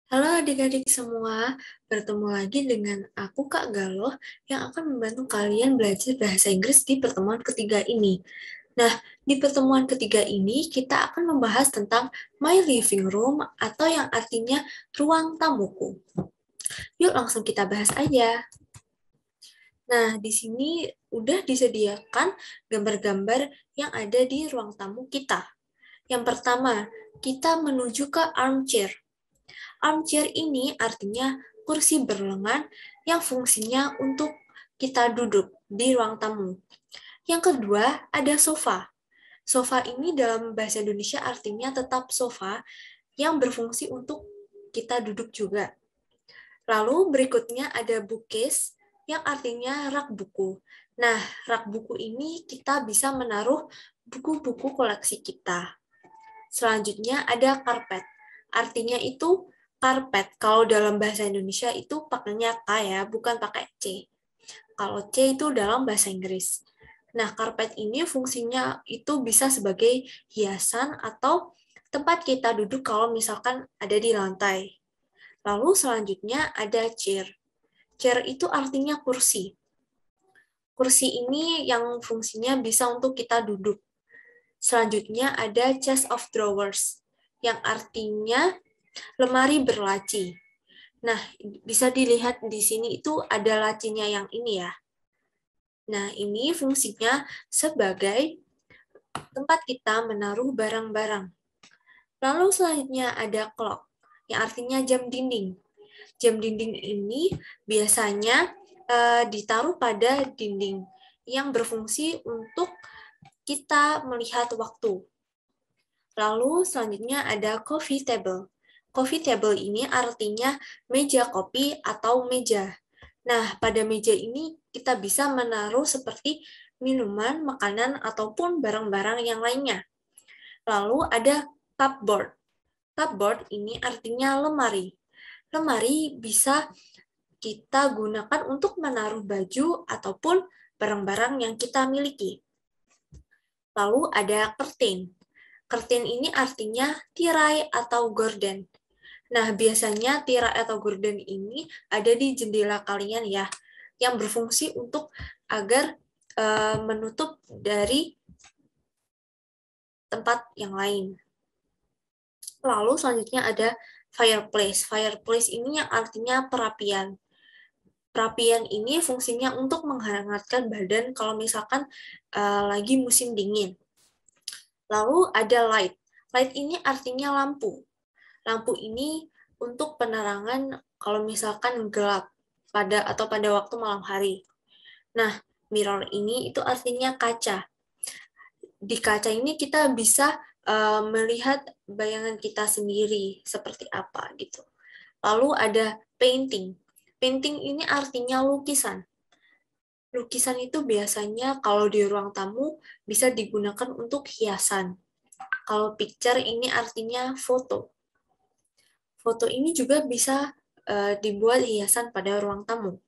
Halo adik-adik semua, bertemu lagi dengan aku Kak Galoh yang akan membantu kalian belajar bahasa Inggris di pertemuan ketiga ini. Nah, di pertemuan ketiga ini kita akan membahas tentang my living room atau yang artinya ruang tamuku. Yuk langsung kita bahas aja. Nah, di sini udah disediakan gambar-gambar yang ada di ruang tamu kita. Yang pertama, kita menuju ke armchair. Armchair ini artinya kursi berlengan yang fungsinya untuk kita duduk di ruang tamu. Yang kedua, ada sofa. Sofa ini dalam bahasa Indonesia artinya tetap sofa yang berfungsi untuk kita duduk juga. Lalu berikutnya ada bookcase yang artinya rak buku. Nah, rak buku ini kita bisa menaruh buku-buku koleksi kita. Selanjutnya ada karpet. Artinya itu karpet. Kalau dalam bahasa Indonesia itu pakainya K ya, bukan pakai C. Kalau C itu dalam bahasa Inggris. Nah, karpet ini fungsinya itu bisa sebagai hiasan atau tempat kita duduk kalau misalkan ada di lantai. Lalu selanjutnya ada chair. Chair itu artinya kursi. Kursi ini yang fungsinya bisa untuk kita duduk. Selanjutnya ada chest of drawers, yang artinya lemari berlaci. Nah, bisa dilihat di sini itu ada lacinya yang ini ya. Nah, ini fungsinya sebagai tempat kita menaruh barang-barang. Lalu selanjutnya ada clock, yang artinya jam dinding. Jam dinding ini biasanya ditaruh pada dinding yang berfungsi untuk kita melihat waktu. Lalu selanjutnya ada coffee table. Coffee table ini artinya meja kopi atau meja. Nah, pada meja ini kita bisa menaruh seperti minuman, makanan, ataupun barang-barang yang lainnya. Lalu ada cupboard. Cupboard ini artinya lemari. Lemari bisa kita gunakan untuk menaruh baju ataupun barang-barang yang kita miliki. Lalu ada curtain. Curtain ini artinya tirai atau gorden. Nah, biasanya tirai atau gorden ini ada di jendela kalian ya, yang berfungsi untuk agar menutup dari tempat yang lain. Lalu selanjutnya ada fireplace. Fireplace ini yang artinya perapian. Perapian ini fungsinya untuk menghangatkan badan kalau misalkan lagi musim dingin. Lalu ada light. Light ini artinya lampu. Lampu ini untuk penerangan kalau misalkan gelap pada waktu malam hari. Nah, mirror ini itu artinya kaca. Di kaca ini kita bisa melihat bayangan kita sendiri seperti apa gitu. Lalu ada painting. Painting ini artinya lukisan. Lukisan itu biasanya kalau di ruang tamu bisa digunakan untuk hiasan. Kalau picture ini artinya foto. Foto ini juga bisa dibuat hiasan pada ruang tamu.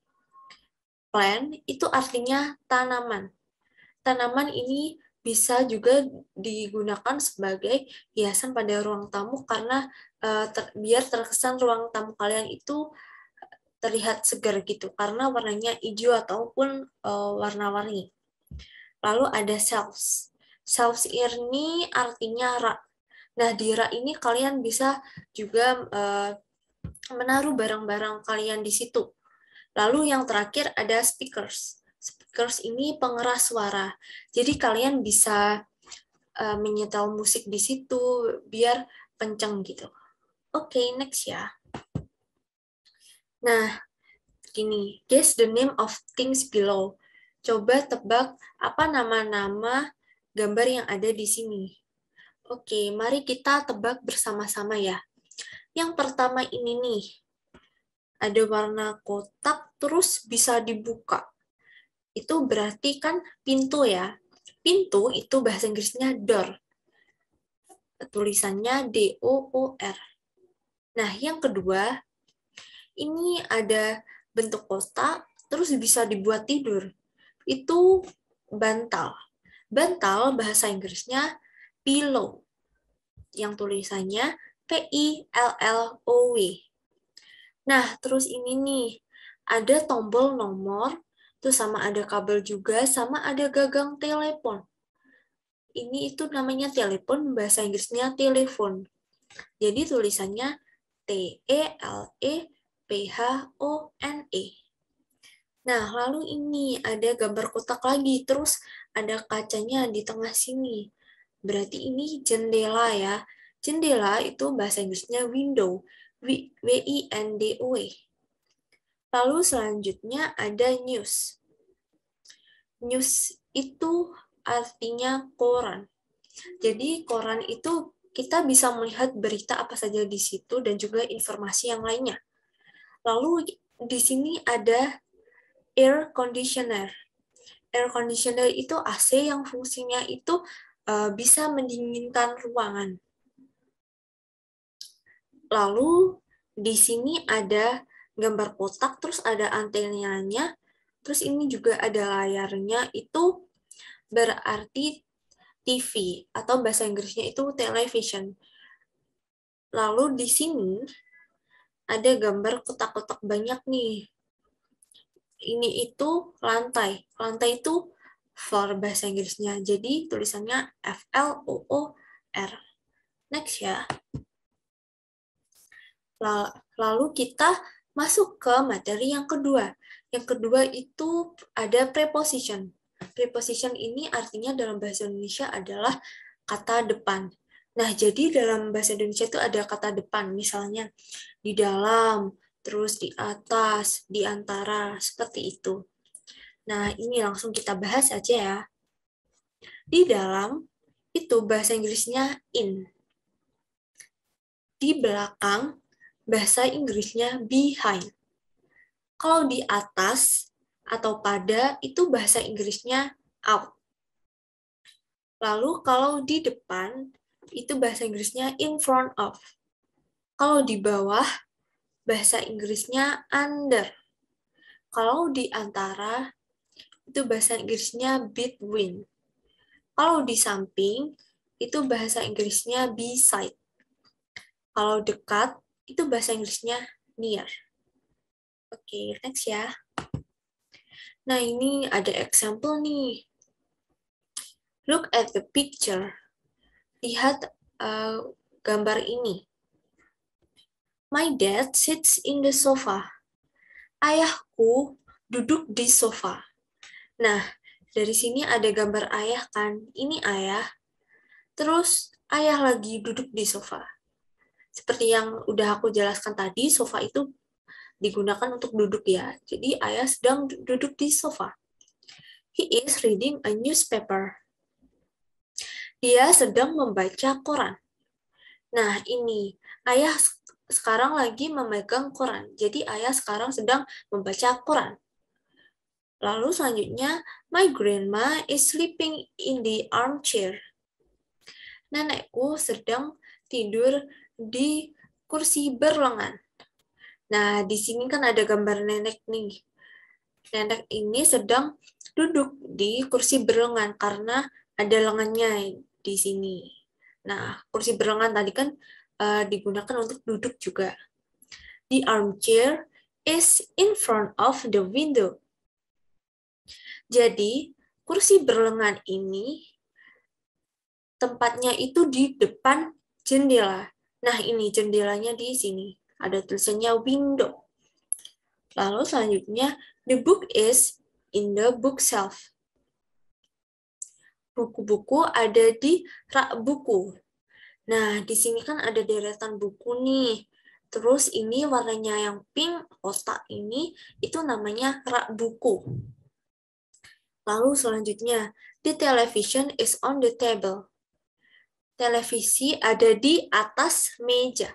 Plant itu artinya tanaman. Tanaman ini bisa juga digunakan sebagai hiasan pada ruang tamu karena biar terkesan ruang tamu kalian itu terlihat segar gitu karena warnanya hijau ataupun warna-warni. Lalu ada shelves. Shelves ini artinya rak. Nah, di rak ini kalian bisa juga menaruh barang-barang kalian di situ. Lalu yang terakhir ada speakers. Speakers ini pengeras suara. Jadi kalian bisa menyetel musik di situ biar kenceng gitu. Oke, next ya. Nah, gini, guess the name of things below. Coba tebak apa nama-nama gambar yang ada di sini. Oke, mari kita tebak bersama-sama ya. Yang pertama ini nih, ada warna kotak terus bisa dibuka. Itu berarti kan pintu ya. Pintu itu bahasa Inggrisnya door. Tulisannya D-O-O-R. Nah, yang kedua, ini ada bentuk kotak terus bisa dibuat tidur. Itu bantal. Bantal bahasa Inggrisnya pillow. Yang tulisannya P-I-L-L-O-W. Nah, terus ini nih, ada tombol nomor, terus sama ada kabel juga, sama ada gagang telepon. Ini itu namanya telepon, bahasa Inggrisnya telepon. Jadi tulisannya TELEPHONE. Nah, lalu ini ada gambar kotak lagi, terus ada kacanya di tengah sini. Berarti ini jendela ya. Jendela itu bahasa Inggrisnya window, WINDOW. Lalu selanjutnya ada news. News itu artinya koran. Jadi koran itu kita bisa melihat berita apa saja di situ dan juga informasi yang lainnya. Lalu di sini ada air conditioner. Air conditioner itu AC yang fungsinya itu bisa mendinginkan ruangan. Lalu di sini ada gambar kotak, terus ada antenanya, terus ini juga ada layarnya, itu berarti TV atau bahasa Inggrisnya itu television. Lalu di sini ada gambar kotak-kotak banyak nih. Ini itu lantai. Lantai itu floor bahasa Inggrisnya. Jadi tulisannya FLOOR. Next ya. Lalu kita masuk ke materi yang kedua. Yang kedua itu ada preposition. Preposition ini artinya dalam bahasa Indonesia adalah kata depan. Nah, jadi dalam bahasa Indonesia itu ada kata depan, misalnya di dalam, terus di atas, di antara, seperti itu. Nah, ini langsung kita bahas aja ya. Di dalam, itu bahasa Inggrisnya in. Di belakang, bahasa Inggrisnya behind. Kalau di atas atau pada, itu bahasa Inggrisnya out. Lalu kalau di depan, itu bahasa Inggrisnya in front of. Kalau di bawah, bahasa Inggrisnya under. Kalau di antara, itu bahasa Inggrisnya between. Kalau di samping, itu bahasa Inggrisnya beside. Kalau dekat, itu bahasa Inggrisnya near. Oke, next ya. Nah, ini ada example nih. Look at the picture. Lihat gambar ini. My dad sits in the sofa. Ayahku duduk di sofa. Nah, dari sini ada gambar ayah kan. Ini ayah. Terus ayah lagi duduk di sofa. Seperti yang udah aku jelaskan tadi, sofa itu digunakan untuk duduk ya. Jadi ayah sedang duduk di sofa. He is reading a newspaper. Dia sedang membaca koran. Nah, ini ayah sekarang lagi memegang koran. Jadi ayah sekarang sedang membaca koran. Lalu selanjutnya, my grandma is sleeping in the armchair. Nenekku sedang tidur di kursi berlengan. Nah, di sini kan ada gambar nenek nih. Nenek ini sedang duduk di kursi berlengan karena ada lengannya di sini. Nah, kursi berlengan tadi kan digunakan untuk duduk juga. The armchair is in front of the window. Jadi, kursi berlengan ini tempatnya itu di depan jendela. Nah, ini jendelanya di sini. Ada tulisannya window. Lalu selanjutnya, the book is in the bookshelf. Buku-buku ada di rak buku. Nah, di sini kan ada deretan buku nih. Terus ini warnanya yang pink, kotak ini, itu namanya rak buku. Lalu selanjutnya, the television is on the table. Televisi ada di atas meja.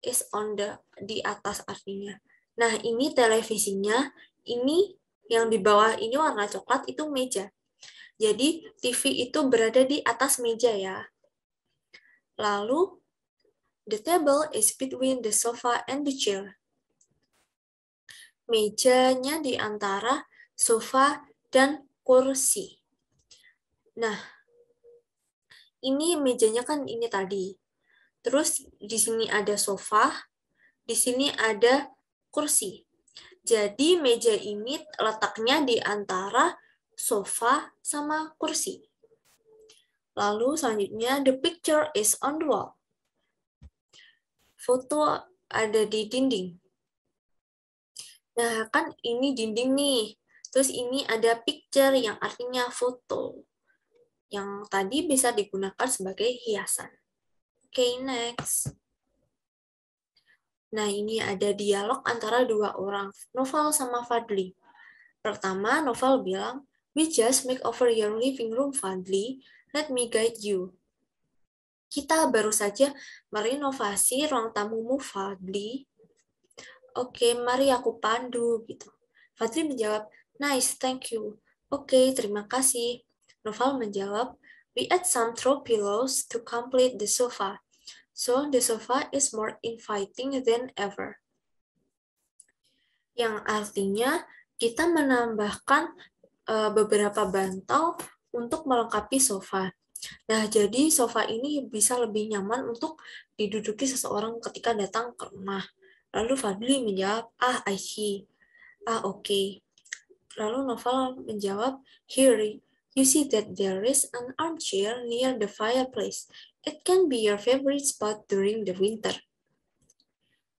Is on the, di atas artinya. Nah, ini televisinya, ini yang di bawah ini warna coklat itu meja. Jadi, TV itu berada di atas meja ya. Lalu, the table is between the sofa and the chair. Mejanya di antara sofa dan kursi. Nah, ini mejanya kan ini tadi. Terus di sini ada sofa, di sini ada kursi. Jadi meja ini letaknya di antara sofa sama kursi. Lalu selanjutnya, the picture is on the wall. Foto ada di dinding. Nah, kan ini dinding nih. Terus ini ada picture yang artinya foto. Yang tadi bisa digunakan sebagai hiasan. Oke, next. Nah, ini ada dialog antara dua orang, Novel sama Fadli. Pertama, Novel bilang, "We just make over your living room, Fadli. Let me guide you." Kita baru saja merenovasi ruang tamumu, Fadli. Oke, mari aku pandu, gitu. Fadli menjawab, "Nice, thank you." Oke, terima kasih. Novel menjawab, "We add some throw pillows to complete the sofa. So the sofa is more inviting than ever." Yang artinya kita menambahkan beberapa bantal untuk melengkapi sofa. Nah, jadi sofa ini bisa lebih nyaman untuk diduduki seseorang ketika datang ke rumah. Lalu Fadli menjawab, I see. Oke. Lalu Novel menjawab, "Here, you see that there is an armchair near the fireplace. It can be your favorite spot during the winter."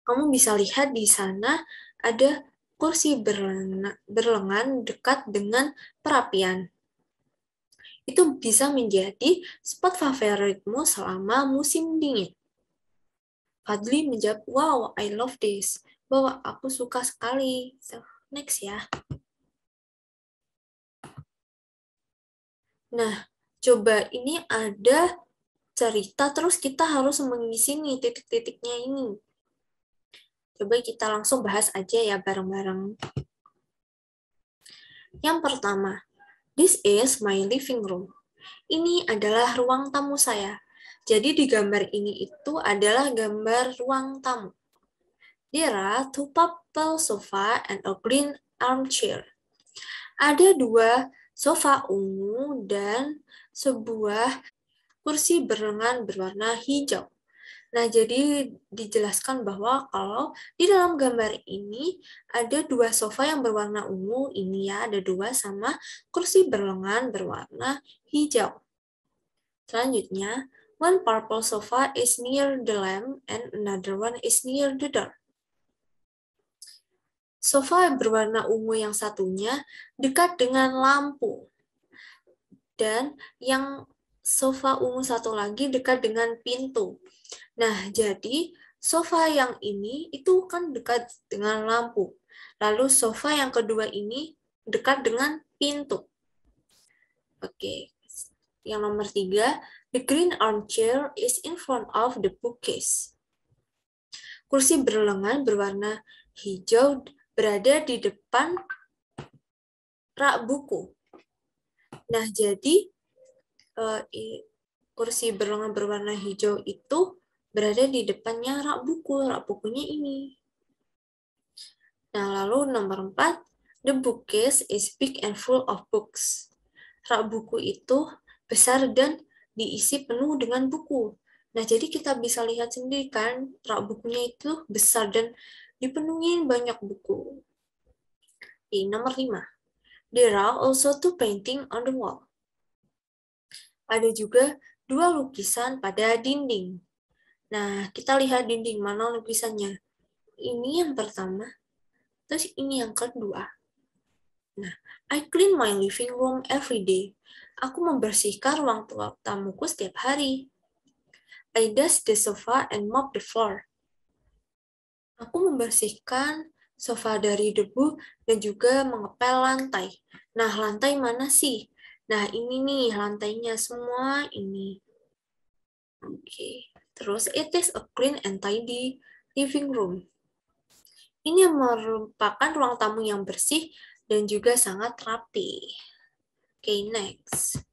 Kamu bisa lihat di sana ada kursi berlengan dekat dengan perapian. Itu bisa menjadi spot favoritmu selama musim dingin. Fadli menjawab, "Wow, I love this." Bahwa aku suka sekali. So, next ya. Nah, coba ini ada cerita, terus kita harus mengisi nih titik-titiknya ini. Coba kita langsung bahas aja ya bareng-bareng. Yang pertama, this is my living room. Ini adalah ruang tamu saya. Jadi di gambar ini itu adalah gambar ruang tamu. There are two purple sofa and a green armchair. Ada dua sofa ungu dan sebuah kursi berlengan berwarna hijau. Nah, jadi dijelaskan bahwa kalau di dalam gambar ini ada dua sofa yang berwarna ungu, ini ya ada dua, sama kursi berlengan berwarna hijau. Selanjutnya, one purple sofa is near the lamp and another one is near the door. Sofa berwarna ungu yang satunya dekat dengan lampu. Dan yang sofa ungu satu lagi dekat dengan pintu. Nah, jadi sofa yang ini itu kan dekat dengan lampu. Lalu sofa yang kedua ini dekat dengan pintu. Oke. Yang nomor 3, the green armchair is in front of the bookcase. Kursi berlengan berwarna hijau berada di depan rak buku. Nah, jadi kursi berlengan berwarna hijau itu berada di depannya rak buku. Rak bukunya ini. Nah, lalu nomor 4, the bookcase is big and full of books. Rak buku itu besar dan diisi penuh dengan buku. Nah, jadi kita bisa lihat sendiri kan, rak bukunya itu besar dan dipenuhi banyak buku. Nomor 5, there are also two painting on the wall. Ada juga dua lukisan pada dinding. Nah, kita lihat dinding mana lukisannya. Ini yang pertama, terus ini yang kedua. Nah, I clean my living room every day. Aku membersihkan ruang tamuku setiap hari. I dust the sofa and mop the floor. Aku membersihkan sofa dari debu dan juga mengepel lantai. Nah, lantai mana sih? Nah, ini nih lantainya semua ini. Oke. Terus, it is a clean and tidy living room. Ini merupakan ruang tamu yang bersih dan juga sangat rapi. Oke, next.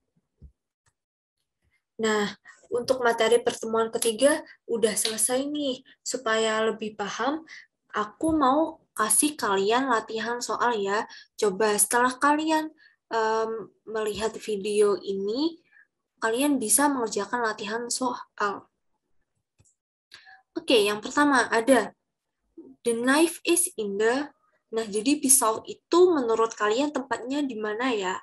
Nah, untuk materi pertemuan ketiga udah selesai nih. Supaya lebih paham, aku mau kasih kalian latihan soal ya. Coba setelah kalian melihat video ini, kalian bisa mengerjakan latihan soal. Oke, yang pertama ada The knife is in the... Nah, jadi pisau itu menurut kalian tempatnya di mana ya?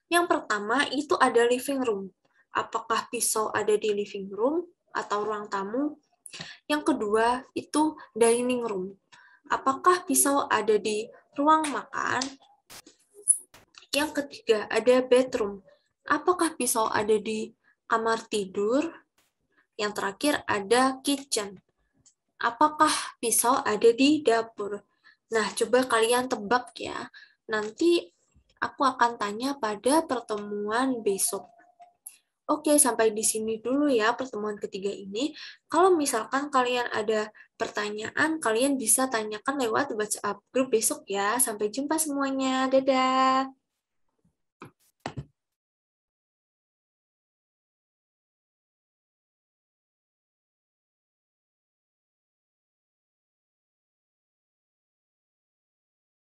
Yang pertama itu ada living room. Apakah pisau ada di living room atau ruang tamu? Yang kedua itu dining room. Apakah pisau ada di ruang makan? Yang ketiga ada bedroom. Apakah pisau ada di kamar tidur? Yang terakhir ada kitchen. Apakah pisau ada di dapur? Nah, coba kalian tebak ya. Nanti aku akan tanya pada pertemuan besok. Oke, sampai di sini dulu ya pertemuan ketiga ini. Kalau misalkan kalian ada pertanyaan, kalian bisa tanyakan lewat WhatsApp grup besok ya. Sampai jumpa semuanya. Dadah.